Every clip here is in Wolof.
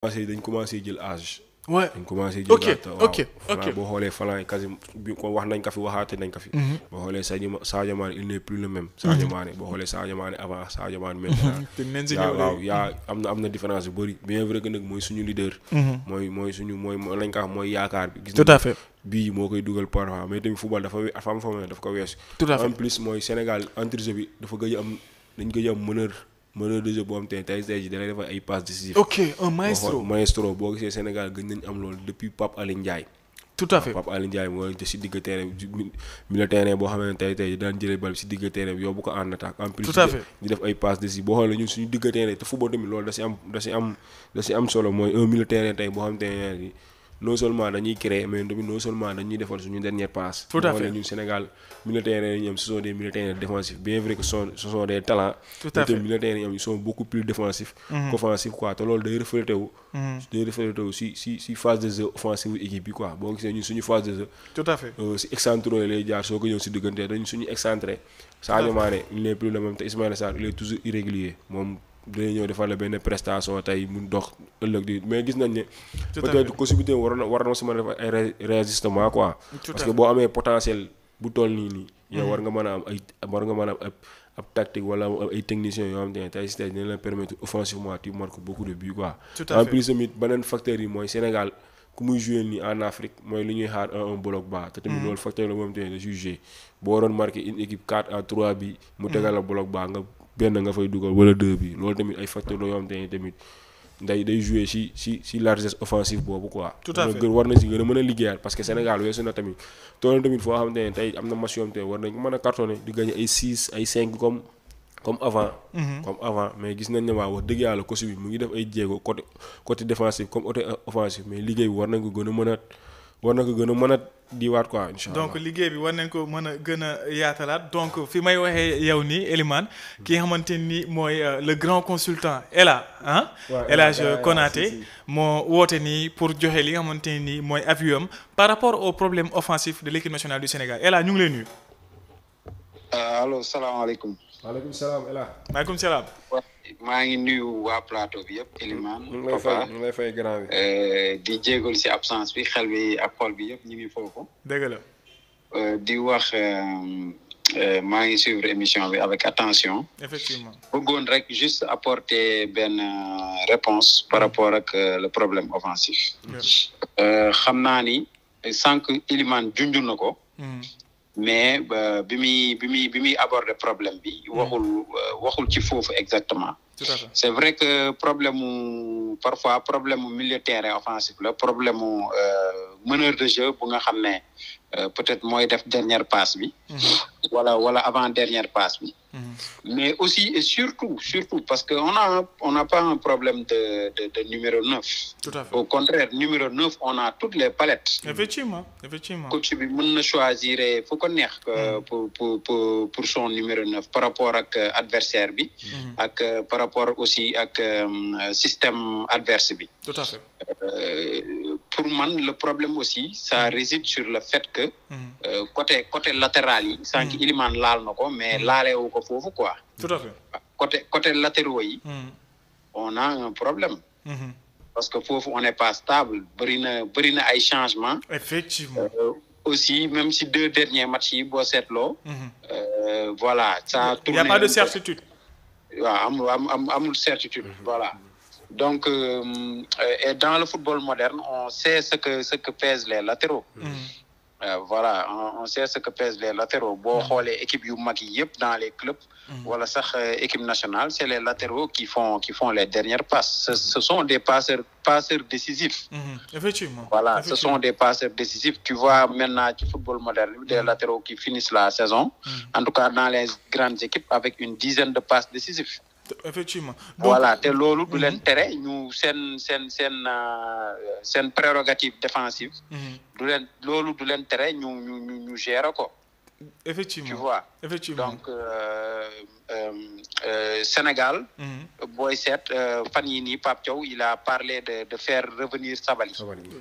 dañ commencé jël âge. ouais dañ commencé jël ok waaw ok ok boo xoolee Falan yi quasi bi ko wax nañ ko fi waxaate nañ ko fi. boo xoolee Sadio Mané il n'est plus le même. Sadio Mané boo xoolee Sadio Mané avant Sadio Mané maintenant. te nañ si yaa ñëw waaw léegi. yaa am na différence yu bëri bien vrai que nag mooy suñu leader. mooy suñu mooy lañ ko wax mooy yaakaar bi. gis tout nañ à fait bii moo koy dugal parfois mais tamit football dafa am foo dafa ko weesu. tout à fait en plus mooy Sénégal entre-jeu bi dafa gëj a am dañ gëj a am meneur de jeu boo xam te ne tey jii da lay defal ay passes décisives. ok un maestro maestro boo gisee Sénégal gën nañ am loolu depuis Pape Alé Ndiaye. tout à fait Pape Alé Ndiaye mooy te si digg terrain bi milieu terrain boo xam ne tey daan jëlee bal bi si digg terrain bi yóbbu ko en attaque. en plus tout à fait di def ay passes décisives boo xoolee ñun suñu digg terrain te football tamit loolu da si am solo mooy un milieu terrain tey boo xam te ne non seulement dañuy créer mais tamit non seulement dañuy defal suñu dernière passe. tout à fait ñun Sénégal milieu terrain yi ñoom ce sont des milieux terrain défensifs bien vrai que ce sont des talents. tout à fait milieu terrain yi ñoom ils sont beaucoup plus défensifs. qu'offensifs quoi te loolu day reflété wu. si phase de jeu offensive équipe bi quoi boo gisee ñun suñu phase de jeu. tout à fait si excentré lay jaar soo ko ñëw si diggante dañu suñu excentré. Sadio Mané il n'est plus le même te Ismaïla Sarr il est toujours irrégulier moom. dañuy ñëw defal la benn prestation tey mun dox ëllëg di mais gis nañ ne. peut-être possibilité war na si mën a def ay réajustement quoi. parce que boo amee potentiel bu toll nii. yow war nga mën a am ab tactique wala ay techniciens yoo xam te ne tey si tey dina la permettre offensivement tu marques beaucoup de buts quoi. en plus tamit beneen facteur yi mooy Sénégal ku muy joué nii en Afrique mooy li ñuy xaar un bloc bas. te tamit loolu facteur la moom te ne da jugé boo waroon marqué une équipe 4-3 bi. mu tegal la bloc bas nga. benn nga fay dugal wala deux bi loolu tamit ay facteurs la yoo xam te ne tamit day jouer si largesse offensive boobu quoi. tout à fait war na si gën a mën a liggéeyaat parce que Sénégal weesu na tamit tool tamit foo xam te ne tey am na match yoo xam te ne war nañ ko mën a cartonné di gagné ay 6 ay 5 comme avant. comme avant mais gis nañ ne waa wax dëgg yàlla coach bi mu ngi def ay jéego côté défensif comme côté offensif mais liggéey bi war nañ ko gën a mën a diwaat quoi incha allah donc liggéey bi war nañ ko mën a gën a yaatalaat donc fi may waxee yow nii Elimane ki nga xamante ni mooy le grand consultant Ela El Hadj Konaté moo woote nii pour joxe li nga xamante ni mooy avis am par rapport au problème offensif de l'équipe nationale du Sénégal Ela ñu ngi lay nuyu. allo salaamaaleykum. maaleykum salaam Ela. maaleykum salaam. maa ngi nuyu waa plateau bi yëpp Elimane. ñu ngi lay fay grand bi. di jégalu si absence bi xel bi ak xol bi yëpp ñu ngi foofu. dëgg la. di wax maa ngi suivre émission bi avec attention. effectivement bëggoon rek juste apporter benn réponse par rapport ak le problème offensif. xam naa ni sànq Elimane junjul na ko. mais bi muy aborder problème bi waxul ci foofu exactement. tout à fait c'est vrai que parfois problème mu milieu terrain offensif la problème mu meneur de jeu bu nga xam ne peut-être mooy def dernière passe bi. wala avant dernière passe bi. mais aussi et surtout parce que on n'a pas un problème de numéro 9. tout à fait au contraire numéro 9 on a toutes les palettes. effectivement coach bi mën na choisir fu ko neex. pour son numéro 9 par rapport ak adversaire bi. ak par rapport aussi ak système adverse bi. tout à fait. Pour man le problème aussi ça réside sur le fait que. côté latéral yi. sànq Elimane laal na ko mais laaleewu ko foofu quoi. tout à fait côté latéraux yi. on a un problème. parce que foofu on n'est pas stable bëri na ay changements. effectivement. aussi même si 2 derniers matchs yi boo seetloo. voilà ça a tourné. Il y a pas de certitude. waaw amul certitude. voilà donc et dans le football moderne on sait ce que pèsent les latéraux. Voilà on sait ce que pèsent les latéraux boo xoolee équipe yu mag yi yëpp dans les clubs. wala sax équipe nationale c'est les latéraux qui font les dernières passes ce sont des passeurs décisifs. Effectivement. Voilà ce sont des passeurs décisifs tu vois maintenant ci football moderne des latéraux qui finissent la saison. En tout cas dans les grandes équipes avec une dizaine de passes décisives. Effectivement. Donc, voilà te loolu du leen tere ñu seen prérogative défensive. Loolu du leen tere ñu gérer ko. Effectivement. Tu vois. Effectivement. Donc Sénégal. booy seet fan yii nii Pape Thiaw il a parlé de faire revenir Sabaly.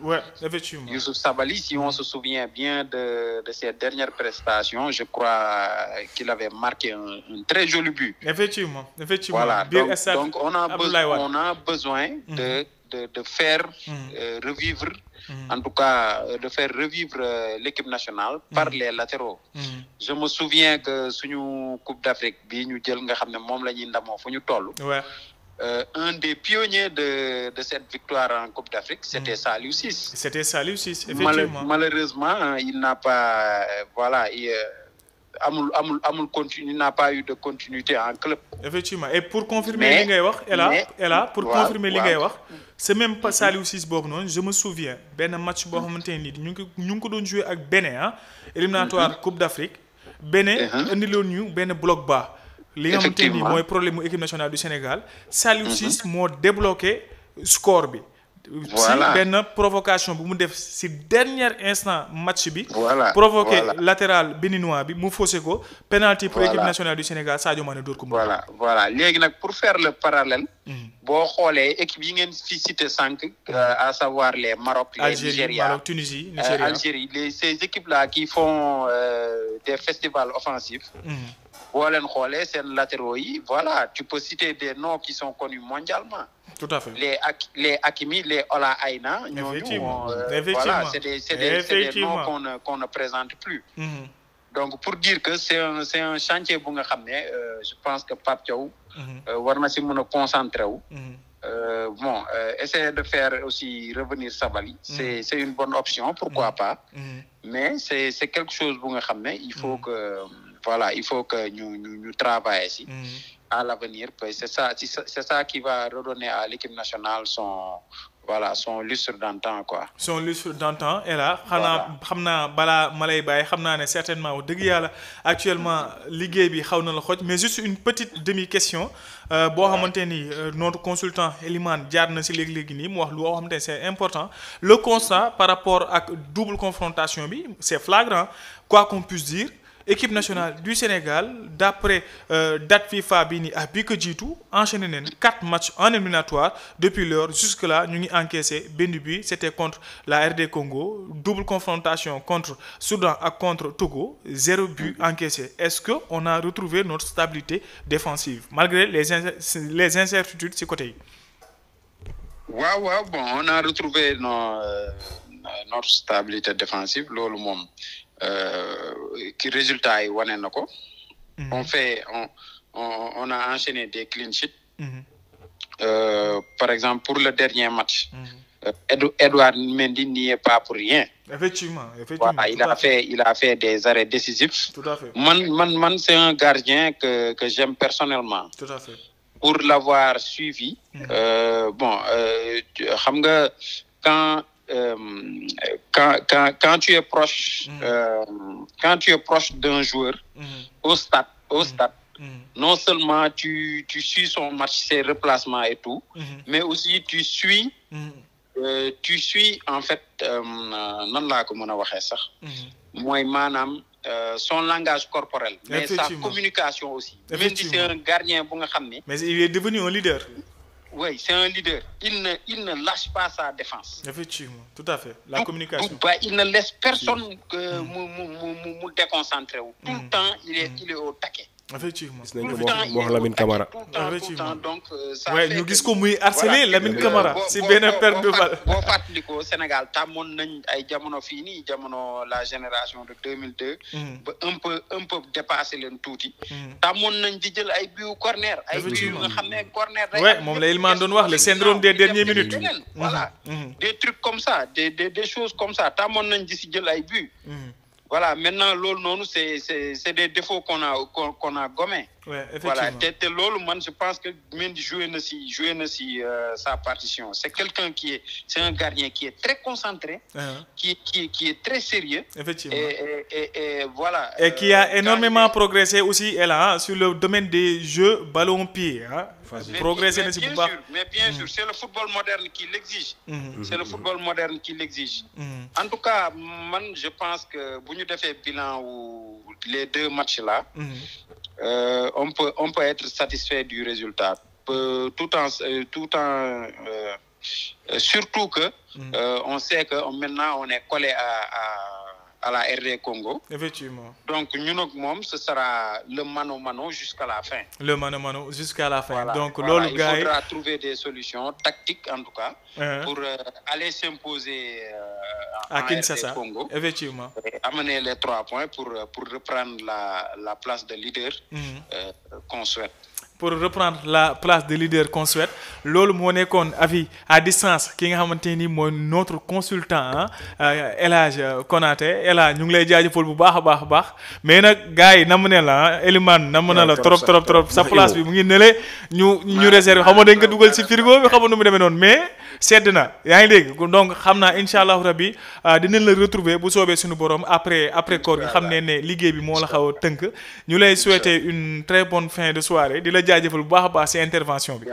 Ouais, effectivement. Youssouf Sabaly si on se souvient bien de ses dernières prestations je crois qu'il avait marqué un très joli but. Effectivement. Voilà donc on a besoin de faire revivre, en tout cas, de faire revivre l'équipe nationale par les latéraux. Je me souviens que suñu Coupe d'Afrique bi ñu jël nga xam ne moom la ñuy ndamoo fu ñu toll. Un des pionniers de cette victoire en Coupe d'Afrique, c'était Saliou Ciss. C'était Saliou Ciss, effectivement. Malheureusement, il n'a pas, voilà, il n'a pas eu de continuité en club. Effectivement. Et pour confirmer li ngay wax, pour confirmer li ngay wax, c'est même pas Saliou Ciss boobu noonu, je me souviens benn match boo xamante ne nii ñu ngi ko doon jouer ak Bénin éliminatoire Coupe d'Afrique. Bénin indiloon ñu benn bloc bas. li nga xamante ni mooy problème mu équipe nationale du Sénégal. Saliou Ciss moo débloqué score bi. si benn provocation bu mu def si dernier instant match bi. provoqué latéral béninois bi mu faussé ko. penalty pour équipe nationale du Sénégal Sadio Mané dóor ko mu. voilà léegi nag pour faire le parallèle. boo xoolee équipe yi ngeen fi cité sànq. à savoir les Maroc, les Nigeria, Maroc, Tunisie, Nigeria, Algérie ces équipes là qui font des festivals offensifs. boo leen xoolee seen latéraux yi voilà tu peux citer des noms qui sont connus mondialement. Tout à fait. Les Hakimi, les Ola Aina, voilà, c'est des noms qu'on ne présente plus. Donc pour dire que c'est un chantier bu nga xam ne je pense que Pape Thiaw war na si mën a concentré wu. Bon essayer de faire aussi revenir Sabaly, c'est une bonne option, pourquoi pas. Mais c'est quelque chose bu nga xam ne il faut que voilà, il faut que ñu travailler ici à l'avenir. C'est ça qui va redonner à l'équipe nationale son lustre d'antan, quoi. Son lustre d'antan. Et là, xam naa balaa ma lay bàyyi xam naa ne certainement wax dëgg yàlla actuellement liggéey bi xaw na la xooj, mais juste une petite demi-question boo xamante ni notre consultant Elimane jaar na si léegi nii mu wax lu xamante ne c'est important. Le constat par rapport ak double confrontation bi c'est flagrant, quoi qu'on puisse dire. Équipe nationale du Sénégal d'après date FIFA bi ni ak bi ko jiitu enchaîné nañ 4 matchs en éliminatoire depuis lors jusque-là ñu ngi encaissé benn but, c'était contre la RD Congo, double confrontation contre Soudan ak contre Togo, 0 but encaissé. Est-ce que on a retrouvé notre stabilité défensive malgré les incertitudes ci côté yi? Waaw bon on a retrouvé notre stabilité défensive, loolu moom qui résultat yi wane na ko. On a enchaîné des clean sheets. Par exemple pour le dernier match. Edouard Mendy n'y est pas pour rien. Effectivement. Voilà, il a fait des arrêts décisifs. Tout à fait. Man c'est un gardien que j'aime personnellement. Tout à fait. Pour l'avoir suivi. Bon xam nga quand tu es proche d'un joueur au stade, non seulement tu suis son match, ses replacements et tout, mais aussi tu suis en fait nan laa ko mën a waxee sax mooy maanaam son langage corporel, mais sa communication aussi. Même si c'est un gardien bu nga xam ne mais il est devenu un leader. Oui, c'est un leader. Il ne lâche pas sa défense. Effectivement, tout à fait. La communication. Il ne laisse personne mu déconcentrer. Tout le temps, il est au taquet. Effectivement. Tout le temps, Lamine Camara. Tout le temps, donc ça fait ñu gis ko muy harceler Lamine Camara si benn perte de balle. Boo fàttalikoo Sénégal tàmmoon nañ ay jamono fii nii jamono la génération de 2002 ba un peu dépassé leen tuuti. Tàmmoon nañ di jël ay buts corner, ay buts yu nga xam ne corner day moom la Elimane doon wax le syndrome des dernières minutes. Voilà. Des trucs comme ça, des choses comme ça tàmmoon nañ di si jël ay buts. Voilà, maintenant loolu noonu c'est des défauts qu'on a gommés. Ouais, effectivement. Voilà, te loolu man je pense que Mendy joué na si sa partition. C'est c'est un gardien qui est très concentré, qui est très sérieux. Effectivement. Et voilà. Et qui a énormément progressé aussi sur le domaine des jeux ballon-pied, progressé na si bu baax. Mais bien sûr, c'est le football moderne qui l'exige. C'est le football moderne qui l'exige. En tout cas, man je pense que bu ñu defee bilan ou les 2 matchs là. On peut être satisfait du résultat, tout en surtout que on sait que maintenant on est collé à la RD Congo. Effectivement. Donc ñun ak moom ce sera le mano-mano jusqu'à la fin. Le mano-mano jusqu'à la fin. Voilà, donc voilà. loolu gars yi il faudra trouver des solutions tactiques en tout cas. Pour aller s'imposer à en Kinshasa. RD Congo. Effectivement. Et amener les 3 points pour reprendre la place de leader qu'on souhaite. Pour reprendre la place de leader qu'on souhaite loolu moo nekkoon avis à distance ki nga xamante ni mooy notre consultant El Hadj Konaté El Hadj ñu ngi lay jaajëfal bu baax a baax mais nag gars yi namm ne la Elimane namm na la trop sa place bi mu ngi nele ñu réservé xam nga dañ ko dugal ci frigo bi xam nga nu mu demee noonu mais sedd na yaa ngi dégg donc xam naa incha allahu rabbi dinañ la retrouver bu soobee suñu borom après koor gi xam ne liggéey bi moo la xaw a tënk ñu lay souhaiter une très bonne fin de soirée di la jaajëfal bu baax a baax ci intervention bi.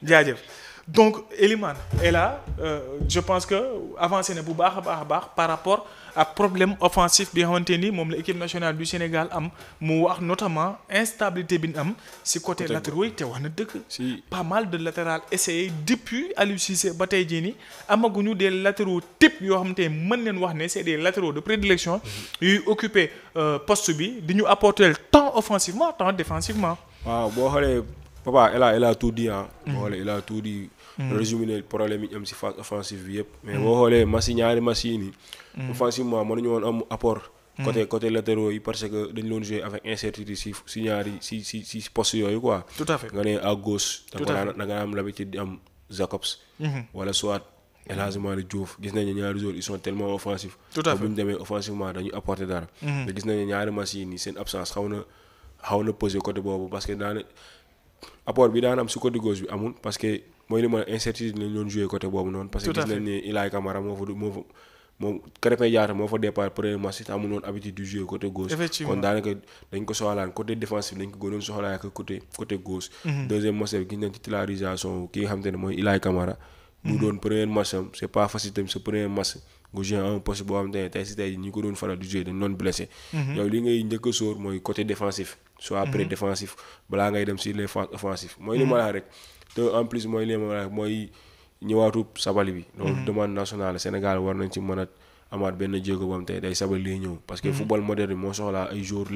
jaajëf donc Elimane est là je pense que avancé na bu baax a baax par rapport ak problème offensif bi nga xamante ni moom la équipe nationale du Sénégal am mu wax notamment instabilité bi ñu am ci côté latéraux yi te wax na dëgg. pas mal de latéral essayé depuis Aliou Cissé ba tey jii nii amaguñu des latéraux type yoo xamante ni mën nañ wax ne c'est des latéraux de prédilection yuy occuper poste bi di ñu apporter tant offensivement tant défensivement. waaw boo xoolee papa il a tout dit boo xoolee il a tout dit. résumé problème yi am ci phase offensive bi yëpp. mais boo xoolee ñaari machines yi. offensivement mënuñu woon am apport. côté latéraux yi parce que dañu doon jouer avec incertitude ci ñaari ci poste yooyu quoi. tout à fait nga ne à gauche. da nga am l'habitude di am Jacobs. wala soit El Hadji Malick Diouf gis nañu ñaari joueurs ils sont tellement offensifs. tout à fait bu ñu demee offensivement dañuy apporter dara. te gis nañu ñaari machines yi seen absence xaw na posé côté boobu parce que apport bi daan am ci côté gauche bi amul parce que mooy li ma incertitude lañ doon jouer côté boobu noonu. parce que gis nañ ne Ilaay Camara moom Krépin Diatta moo fa départ premier match te amul woon habitude du jouer côté gauche. effectivement kon daanaka dañ ko soxlaan côté défensif dañ ko gënoon soxlaa ak côté gauche. deuxième match bi gis nañ titularisation ki nga xamante ne mooy Ilaay Camara. mu doon premier match am c'est pas facile tamit sa premier match nga jouer un poste boo xamante ne tey si tey ñi ko doon faral di jouer dañ doon blessé. yow li ngay njëkk a sóor mooy côté défensif. soit après défensif balaa ngay dem si les phases offensives. mooy li ma la rek te en plus mooy li ma la mooy ñëwaatu Sabaly bi. loolu demande nationale Sénégal war nañ ci mën a amaat benn jéego bam tey day Sabaly lay ñëw. parce que football moderne moo soxlaa ay joueurs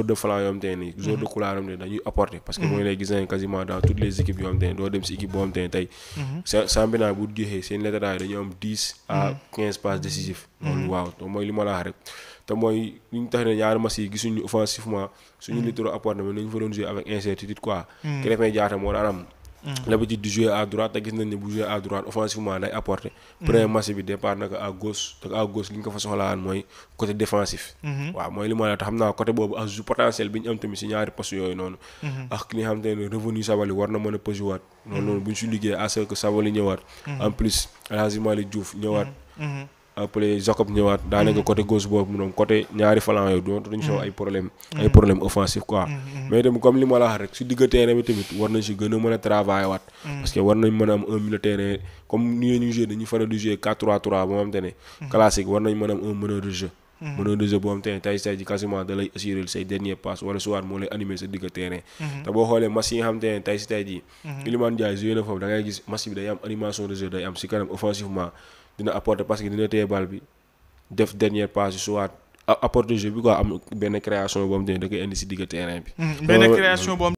de flanc yoo xam te ne joueurs de couloir yoo xam te ne dañuy apporter. parce que mooy lay gis nañ quasiment dans toutes les équipes yoo xam te ne doo dem si équipe boo xam te ne tey. championnat bu jeexee seen latéral dañu am 10 à 15 passes décisives. loolu waaw te mooy li ma la wax rek. te mooy li ñu tax ne ñaari match yi gisuñu offensivement suñu littéro apporté mais nañu fa doon jouer avec incertitude quoi. Krépin Diatta moo daan am l'habitude de jouer à droite te gis nañ ne bu jouer à droite offensivement day apporté. premier match bi départ naka à gauche te à gauche li ñu ko fa soxlaan mooy côté défensif. waaw mooy li ma la tax xam naa côté boobu ak potentiel bi ñu am tamit si ñaari poste yooyu noonu. ak li nga xam te ne revenu Sabaly war na mën a peser waat. noonu bu ñu si liggéey à ce que Sabaly ñëwaat. en plus El Hadji Malick Diouf ñëwaat. après Jacob ñëwaat daanaka côté gauche boobu moom côté ñaari flanc yooyu doon dañu sow ay problème offensif quoi. mais tamit comme li ma la wax rek si digg terrain bi tamit war nañ si gën a mën a travailler waat. parce que war nañ mën a am un milieu terrain comme ni ñu jouer dañuy faral di jouer 4-3-3 boo xam te ne. classique war nañ mën a am un meneur de jeu. meneur de jeu boo xam te ne tey ji quasiment da lay assurer say dernier passe wala soit moo lay animer sa digg terrain. te boo xoolee match yi nga xam te ne tey jii. Iliman Ndiaye joué na foofu da ngay gis match bi day am animation de jeu day am si kanam offensivement. dina apporter parce que dina téye bal bi def dernière passe soit apporter jeu bi quoi am benn création boobu da koy indi si digg terrain bi. benn création boobu